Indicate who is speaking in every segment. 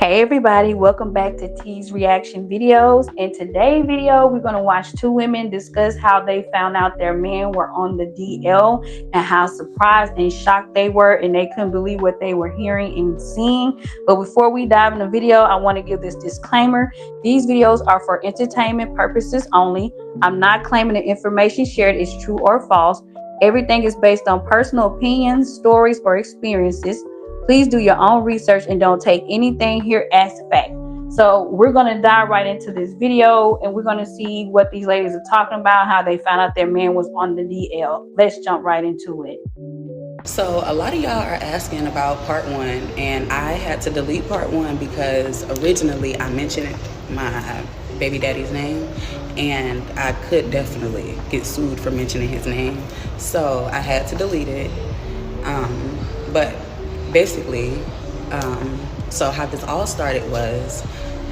Speaker 1: Hey everybody, welcome back to T's reaction videos. In today's video, we're going to watch two women discuss how they found out their men were on the DL and how surprised and shocked they were and they couldn't believe what they were hearing and seeing. But before we dive in the video, I want to give this disclaimer. These videos are for entertainment purposes only. I'm not claiming the information shared is true or false. Everything is based on personal opinions, stories, or experiences. Please do your own research and don't take anything here as fact. So we're going to dive right into this video and we're going to see what these ladies are talking about, how they found out their man was on the DL. Let's jump right into it.
Speaker 2: So a lot of y'all are asking about part one, and I had to delete part one because originally I mentioned my baby daddy's name and I could definitely get sued for mentioning his name. So I had to delete it. But basically, so how this all started was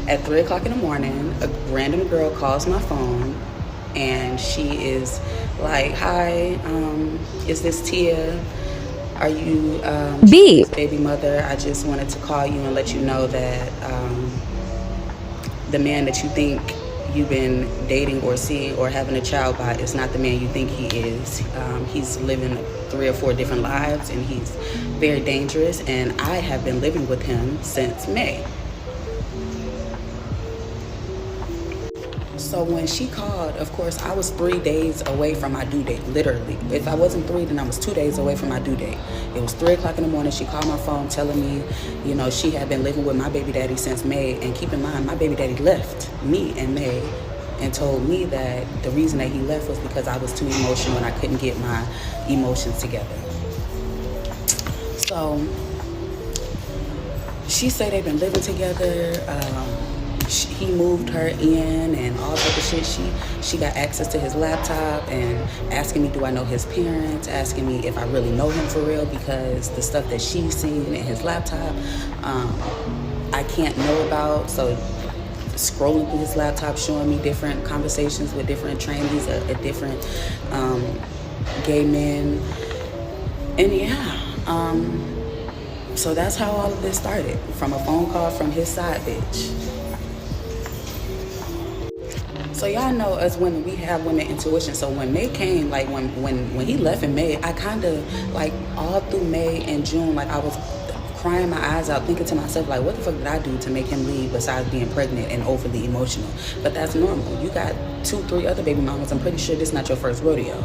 Speaker 2: at 3 o'clock in the morning, a random girl calls my phone and she is like, hi, is this Tia? Are you baby mother? I just wanted to call you and let you know that the man that you think you've been dating or seeing or having a child by is not the man you think he is. He's living 3 or 4 different lives and he's very dangerous, and I have been living with him since May. So when she called, of course, I was 3 days away from my due date, literally. If I wasn't 3, then I was 2 days away from my due date. It was 3 o'clock in the morning. She called my phone telling me, you know, she had been living with my baby daddy since May. And keep in mind, my baby daddy left me in May and told me that the reason that he left was because I was too emotional and I couldn't get my emotions together. So she said they've been living together. He moved her in and all type of shit. She got access to his laptop and asking me, do I know his parents? Asking me if I really know him for real, because the stuff that she's seen in his laptop, I can't know about. So scrolling through his laptop, showing me different conversations with different trainees at different gay men. And yeah, so that's how all of this started, from a phone call from his side bitch. So y'all know us women, we have women intuition. So when May came, like when he left in May, I kind of like all through May and June, like I was crying my eyes out, thinking to myself, like, what the fuck did I do to make him leave besides being pregnant and overly emotional? But that's normal. You got 2, 3 other baby mamas. I'm pretty sure this is not your first rodeo.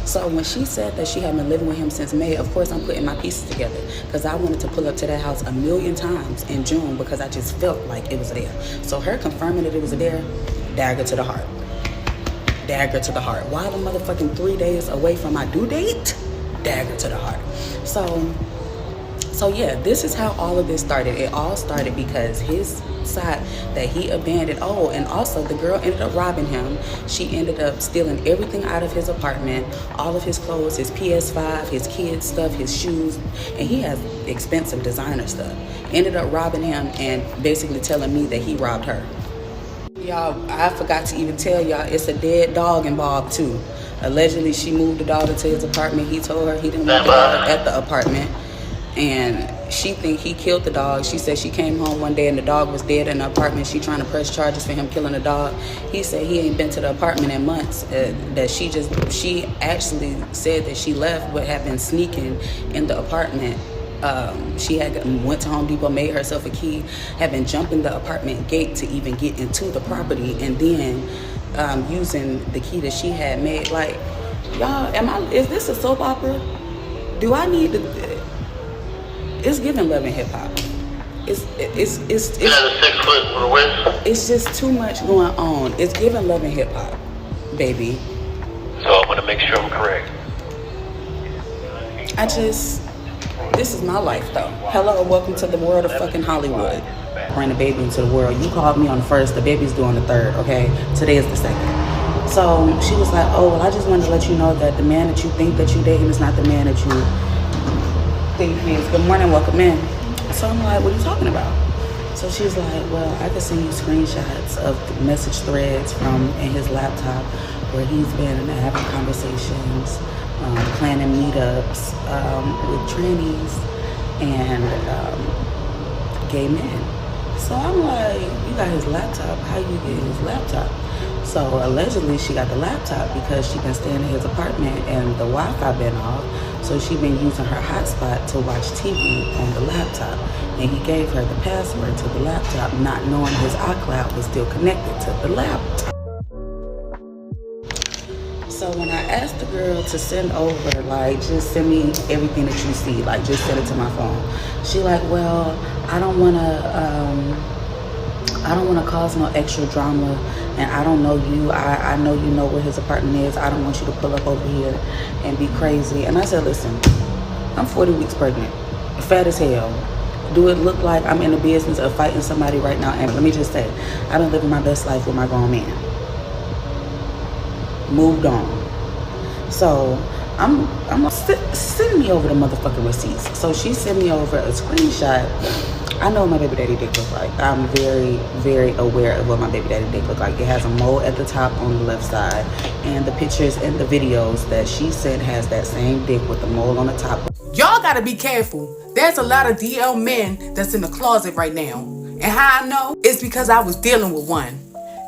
Speaker 2: So when she said that she had been living with him since May, of course I'm putting my pieces together, because I wanted to pull up to that house a million times in June because I just felt like it was there. So her confirming that it was there, dagger to the heart. Dagger to the heart. While I'm motherfucking 3 days away from my due date, dagger to the heart. So yeah, this is how all of this started. It all started because his side that he abandoned. Oh, and also the girl ended up robbing him. She ended up stealing everything out of his apartment, all of his clothes, his PS5, his kids' stuff, his shoes, and he has expensive designer stuff. Ended up robbing him and basically telling me that he robbed her. Y'all, I forgot to even tell y'all, it's a dead dog involved too. Allegedly, she moved the dog into his apartment. He told her he didn't want the dog at the apartment, and she think he killed the dog. She said she came home one day and the dog was dead in the apartment. She trying to press charges for him killing the dog. He said he ain't been to the apartment in months. That she actually said that she left but had been sneaking in the apartment. She had went to Home Depot, made herself a key, had been jumping the apartment gate to even get into the property, and then using the key that she had made. Like, y'all, is this a soap opera? Do I need to? It's giving Love and Hip Hop. It's 6
Speaker 3: foot with a waist.
Speaker 2: It's just too much going on. It's giving Love and Hip Hop, baby.
Speaker 3: So I'm gonna make sure I'm correct.
Speaker 2: This is my life though. Hello, welcome to the world of fucking Hollywood. Bring the baby into the world. You called me on the 1st, the baby's due on the 3rd, okay? Today is the 2nd. So she was like, oh, well, I just wanted to let you know that the man that you think that you dating is not the man that you think he is. Good morning, welcome in. So I'm like, what are you talking about? So she's like, well, I can send you screenshots of the message threads from in his laptop where he's been having conversations, planning meetups with trannies and gay men. So So I'm like, you got his laptop, how you get his laptop? So allegedly she got the laptop because she been staying in his apartment and the Wi-Fi been off. So she been using her hotspot to watch TV on the laptop. And he gave her the password to the laptop, not knowing his iCloud was still connected to the laptop. So when I asked the girl to send over, like, just send me everything that you see, like, just send it to my phone. She like, well, I don't want to cause no extra drama, and I don't know you. I know you know where his apartment is. I don't want you to pull up over here and be crazy. And I said, listen, I'm 40 weeks pregnant, fat as hell. Do it look like I'm in the business of fighting somebody right now? And let me just say, I've been living my best life with my grown man. Moved on. So I'm send me over the motherfucking receipts. So she sent me over a screenshot. I know what my baby daddy dick look like. I'm very, very aware of what my baby daddy dick look like. It has a mole at the top on the left side, and the pictures and the videos that she sent has that same dick with the mole on the top.
Speaker 4: Y'all gotta be careful. There's a lot of DL men that's in the closet right now. And how I know? It's because I was dealing with one.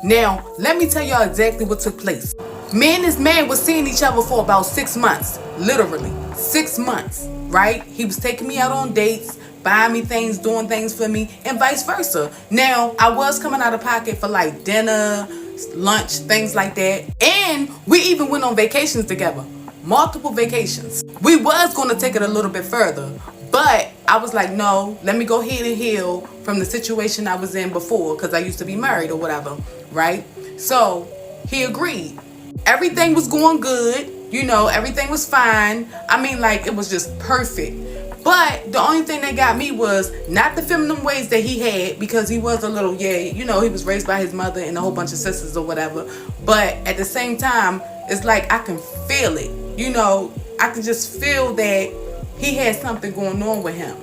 Speaker 4: Now, let me tell y'all exactly what took place. Me and this man was seeing each other for about 6 months. Literally, 6 months, right? He was taking me out on dates, buying me things, doing things for me, and vice versa. Now, I was coming out of pocket for like dinner, lunch, things like that. And we even went on vacations together. Multiple vacations. We was going to take it a little bit further, but I was like, no, let me go ahead and heal from the situation I was in before, because I used to be married or whatever, right? So he agreed. Everything was going good, you know, everything was fine. I mean, like, it was just perfect. But the only thing that got me was not the feminine ways that he had, because he was a little, you know, he was raised by his mother and a whole bunch of sisters or whatever. But at the same time, it's like I can feel it. You know, I could just feel that he had something going on with him.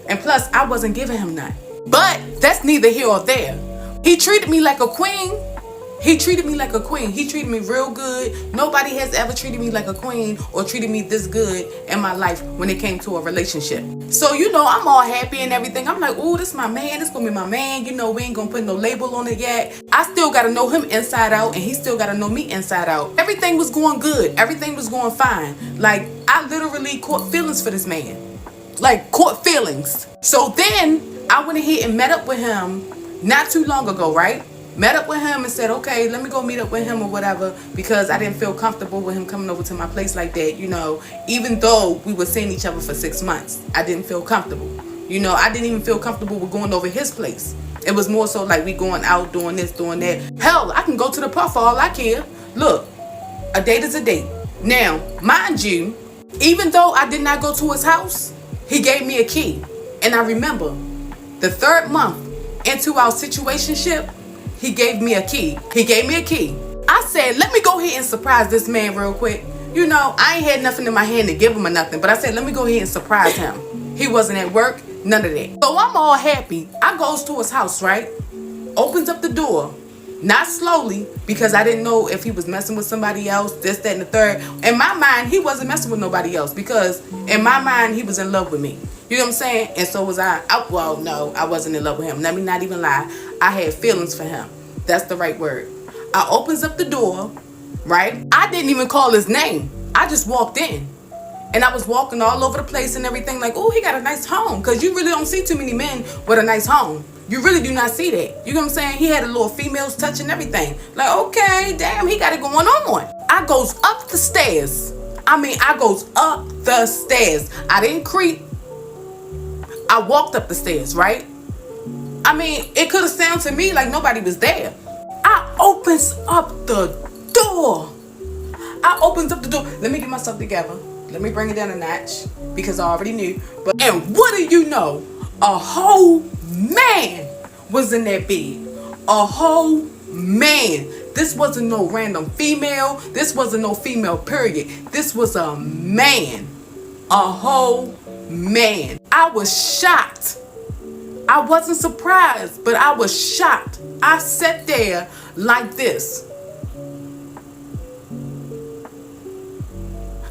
Speaker 4: And plus, I wasn't giving him none. But that's neither here or there. He treated me like a queen. He treated me like a queen. He treated me real good. Nobody has ever treated me like a queen or treated me this good in my life when it came to a relationship. So, you know, I'm all happy and everything. I'm like, ooh, this is my man. This gonna be my man. You know, we ain't gonna put no label on it yet. I still gotta know him inside out, and he still gotta know me inside out. Everything was going good. Everything was going fine. Like, I literally caught feelings for this man. Like, caught feelings. So then I went ahead and met up with him not too long ago, right? Met up with him and said, okay, let me go meet up with him or whatever, because I didn't feel comfortable with him coming over to my place like that, you know. Even though we were seeing each other for 6 months, I didn't feel comfortable. You know, I didn't even feel comfortable with going over his place. It was more so like we going out, doing this, doing that. Hell, I can go to the pub for all I care. Look, a date is a date. Now, mind you, even though I did not go to his house, he gave me a key. And I remember the 3rd month into our situationship, he gave me a key. He gave me a key. I said, let me go ahead and surprise this man real quick. You know, I ain't had nothing in my hand to give him or nothing, but I said, let me go ahead and surprise him. He wasn't at work, none of that. So I'm all happy. I goes to his house, right? Opens up the door. Not slowly, because I didn't know if he was messing with somebody else, this, that, and the third. In my mind, he wasn't messing with nobody else, because in my mind, he was in love with me. You know what I'm saying? And so was I. Well, no, I wasn't in love with him. Let me not even lie. I had feelings for him. That's the right word. I opens up the door, right? I didn't even call his name. I just walked in. And I was walking all over the place and everything like, oh, he got a nice home. Because you really don't see too many men with a nice home. You really do not see that. You know what I'm saying? He had a little females touch and everything. Like, okay, damn, he got it going on. I goes up the stairs. I goes up the stairs. I didn't creep. I walked up the stairs, right? It could have sounded to me like nobody was there. I opens up the door. Let me get myself together. Let me bring it down a notch, because I already knew. And what do you know? A whole man was in that bed. A whole man. This wasn't no random female. This wasn't no female, period. This was a man. A whole man. I was shocked. I wasn't surprised, but I was shocked. I sat there like this.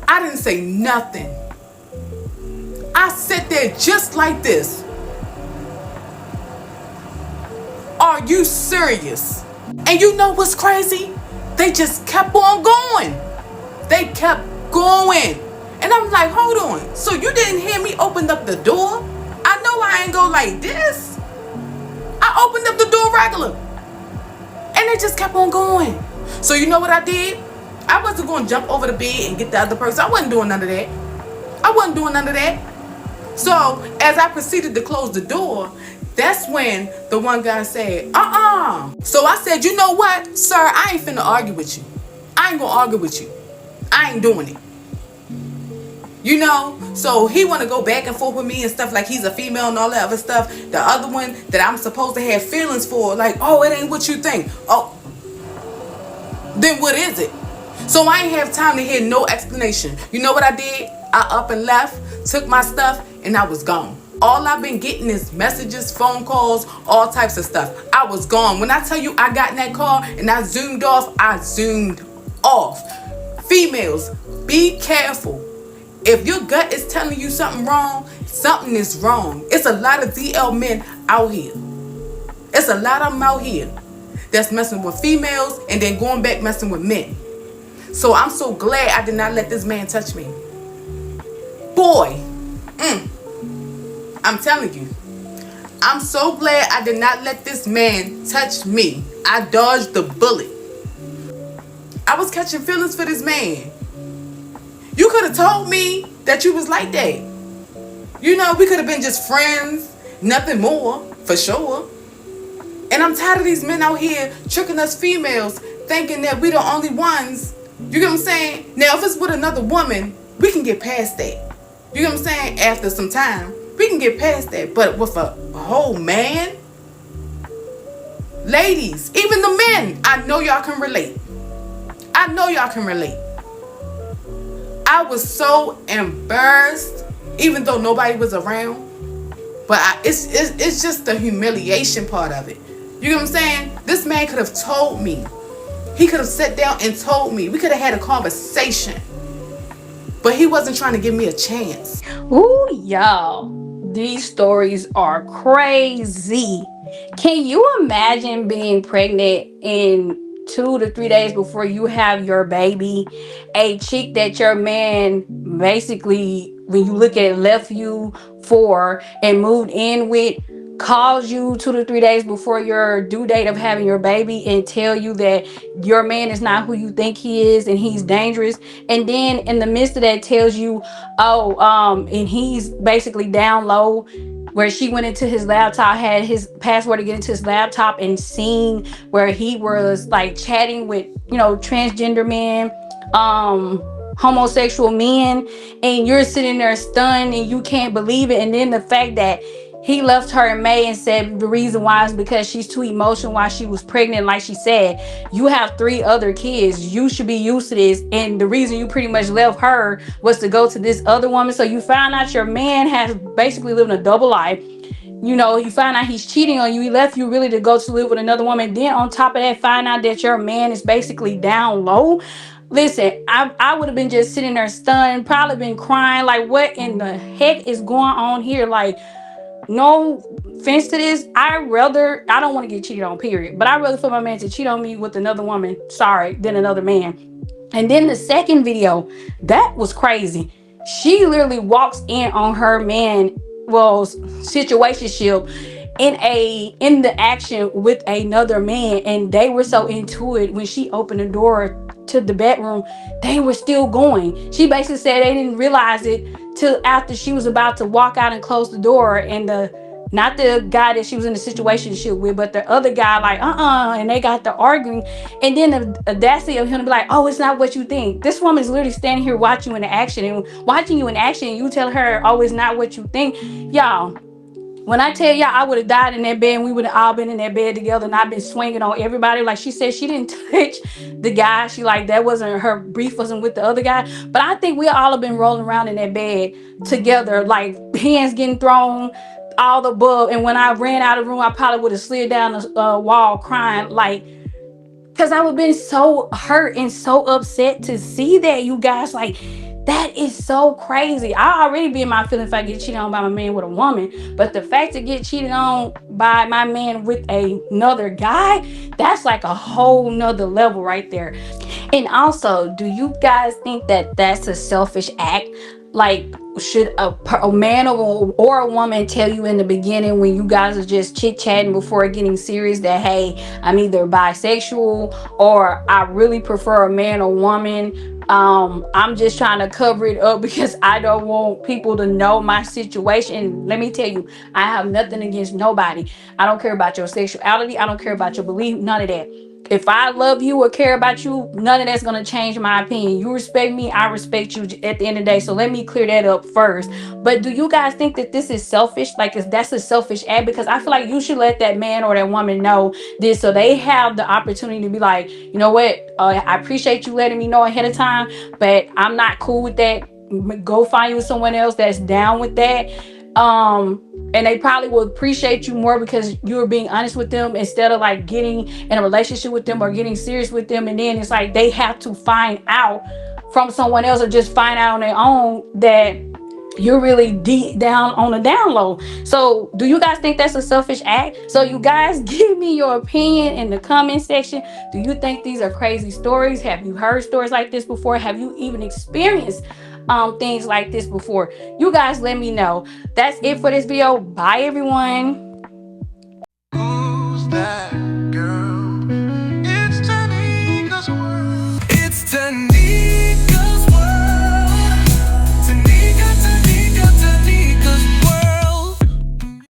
Speaker 4: I didn't say nothing. I sat there just like this. Are you serious? And you know what's crazy? They just kept on going. They kept going. And I'm like, hold on. So you didn't hear me open up the door? I know I ain't go like this. I opened up the door regular. And they just kept on going. So you know what I did? I wasn't going to jump over the bed and get the other person. I wasn't doing none of that. So as I proceeded to close the door, that's when the one guy said, So I said, you know what, sir, I ain't finna argue with you. I ain't gonna argue with you. I ain't doing it. You know, so he want to go back and forth with me and stuff like he's a female and all that other stuff. The other one that I'm supposed to have feelings for, like, oh, it ain't what you think. Oh, then what is it? So I ain't have time to hear no explanation. You know what I did? I up and left, took my stuff, and I was gone. All I've been getting is messages, phone calls, all types of stuff. I was gone. When I tell you I got in that car and I zoomed off, I zoomed off. Females, be careful. If your gut is telling you something wrong, something is wrong. It's a lot of DL men out here. It's a lot of them out here that's messing with females and then going back messing with men. So I'm so glad I did not let this man touch me. Boy, I'm telling you, I'm so glad I did not let this man touch me. I dodged the bullet. I was catching feelings for this man. You could have told me that you was like that. You know, we could have been just friends, nothing more, for sure. And I'm tired of these men out here tricking us females, thinking that we the only ones. You get what I'm saying? Now, if it's with another woman, we can get past that. You get what I'm saying? After some time, we can get past that. But with a whole man? Ladies, even the men, I know y'all can relate. I was so embarrassed, even though nobody was around. But it's just the humiliation part of it. You know what I'm saying? This man could have told me. He could have sat down and told me. We could have had a conversation. But he wasn't trying to give me a chance.
Speaker 1: Ooh, y'all, these stories are crazy. Can you imagine being pregnant in 2 to 3 days before you have your baby? A chick that your man basically, when you look at it, left you for and moved in with, calls you 2 to 3 days before your due date of having your baby and tell you that your man is not who you think he is and he's dangerous, and then in the midst of that tells you, and he's basically down low, where she went into his laptop, had his password to get into his laptop, and seen where he was like chatting with, transgender men, homosexual men, and you're sitting there stunned and you can't believe it. And then the fact that he left her in May and said the reason why is because she's too emotional while she was pregnant. Like she said, you have 3 other kids. You should be used to this. And the reason you pretty much left her was to go to this other woman. So you found out your man has basically living a double life. You find out he's cheating on you. He left you really to go to live with another woman. Then on top of that, find out that your man is basically down low. Listen, I would have been just sitting there stunned, probably been crying. Like, what in the heck is going on here? Like, no offense to this, I don't want to get cheated on, period. But I'd rather for my man to cheat on me with another woman, than another man. And then the second video, that was crazy. She literally walks in on her man, situationship in the action with another man, and they were so into it. When she opened the door to the bedroom, they were still going. She basically said they didn't realize it till after she was about to walk out and close the door, and not the guy that she was in the situationship with, but the other guy, like, and they got to arguing. And then the audacity of him to be like, oh, it's not what you think. This woman's literally standing here watching you in action, and you tell her, oh, it's not what you think. Y'all, when I tell y'all I would have died in that bed, and we would have all been in that bed together, and I've been swinging on everybody. Like she said, she didn't touch the guy. She like, that wasn't her brief, wasn't with the other guy. But I think we all have been rolling around in that bed together, like hands getting thrown, all the above. And when I ran out of the room, I probably would have slid down the wall crying, like, because I would have been so hurt and so upset to see that, you guys. Like, That is so crazy. I already be in my feelings if I get cheated on by my man with a woman, but the fact to get cheated on by my man with another guy, that's like a whole nother level right there. And also, do you guys think that that's a selfish act? Like, should a man or a woman tell you in the beginning when you guys are just chit chatting before getting serious that, hey, I'm either bisexual or I really prefer a man or woman? I'm just trying to cover it up because I don't want people to know my situation. And let me tell you, I have nothing against nobody. I don't care about your sexuality. I don't care about your belief. None of that. If I love you or care about you, none of that's going to change my opinion. You respect me, I respect you at the end of the day. So let me clear that up first. But do you guys think that this is selfish? Like, is that's a selfish act? Because I feel like you should let that man or that woman know this so they have the opportunity to be like, you know what? I appreciate you letting me know ahead of time, but I'm not cool with that. Go find you someone else that's down with that. And they probably will appreciate you more because you're being honest with them instead of like getting in a relationship with them or getting serious with them, and then it's like they have to find out from someone else or just find out on their own that you're really deep down on the down low. So do you guys think that's a selfish act? So you guys give me your opinion in the comment section. Do you think these are crazy stories? Have you heard stories like this before? Have you even experienced things like this before? You guys let me know. That's it for this video. Bye everyone. Who's that?